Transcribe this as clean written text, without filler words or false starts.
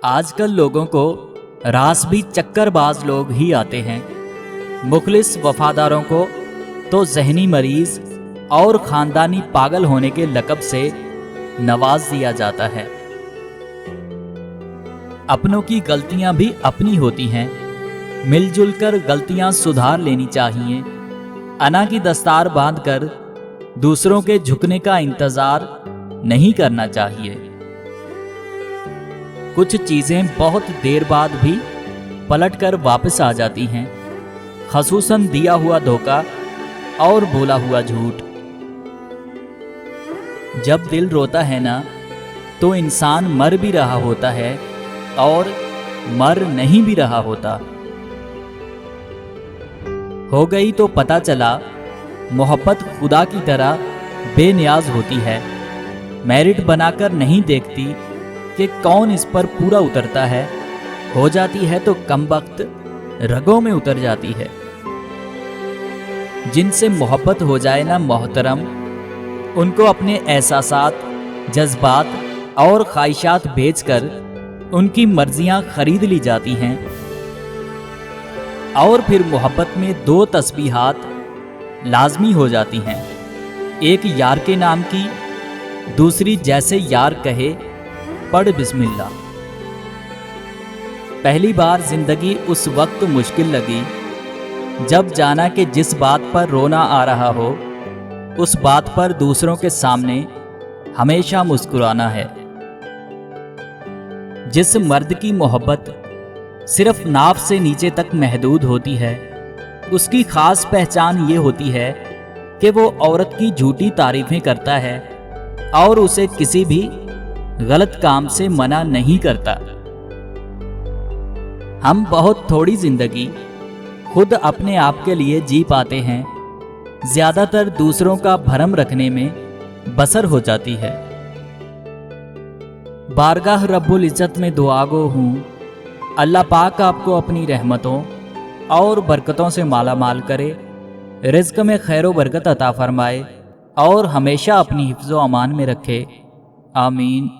आजकल लोगों को रास भी चक्करबाज लोग ही आते हैं। मुखलिस वफादारों को तो ज़हनी मरीज और ख़ानदानी पागल होने के लक़ब से नवाज दिया जाता है। अपनों की गलतियां भी अपनी होती हैं, मिलजुल कर गलतियां सुधार लेनी चाहिए। अना की दस्तार बांधकर दूसरों के झुकने का इंतज़ार नहीं करना चाहिए। कुछ चीज़ें बहुत देर बाद भी पलट कर वापस आ जाती हैं, ख़ुसूसन दिया हुआ धोखा और बोला हुआ झूठ। जब दिल रोता है ना, तो इंसान मर भी रहा होता है और मर नहीं भी रहा होता। हो गई तो पता चला मोहब्बत खुदा की तरह बेनियाज होती है। मेरिट बनाकर नहीं देखती कि कौन इस पर पूरा उतरता है। हो जाती है तो कमबख्त रगों में उतर जाती है। जिनसे मोहब्बत हो जाए ना मोहतरम, उनको अपने एहसासात, जज्बात और ख्वाहिशात बेचकर उनकी मर्जियां खरीद ली जाती हैं। और फिर मोहब्बत में दो तस्बीहात लाजमी हो जाती हैं, एक यार के नाम की, दूसरी जैसे यार कहे पढ़ बिस्मिल्लाह। पहली बार जिंदगी उस वक्त मुश्किल लगी जब जाना कि जिस बात पर रोना आ रहा हो, उस बात पर दूसरों के सामने हमेशा मुस्कुराना है। जिस मर्द की मोहब्बत सिर्फ नाफ से नीचे तक महदूद होती है, उसकी खास पहचान ये होती है कि वो औरत की झूठी तारीफें करता है और उसे किसी भी गलत काम से मना नहीं करता। हम बहुत थोड़ी जिंदगी खुद अपने आप के लिए जी पाते हैं, ज्यादातर दूसरों का भरम रखने में बसर हो जाती है। बारगाह रब्बुल इज़्ज़त में दुआगो हूँ, अल्लाह पाक आपको अपनी रहमतों और बरकतों से माला माल करे, रिज़्क़ में खैर व बरकत अता फरमाए और हमेशा अपनी हिफ्ज़ व अमान में रखे। आमीन।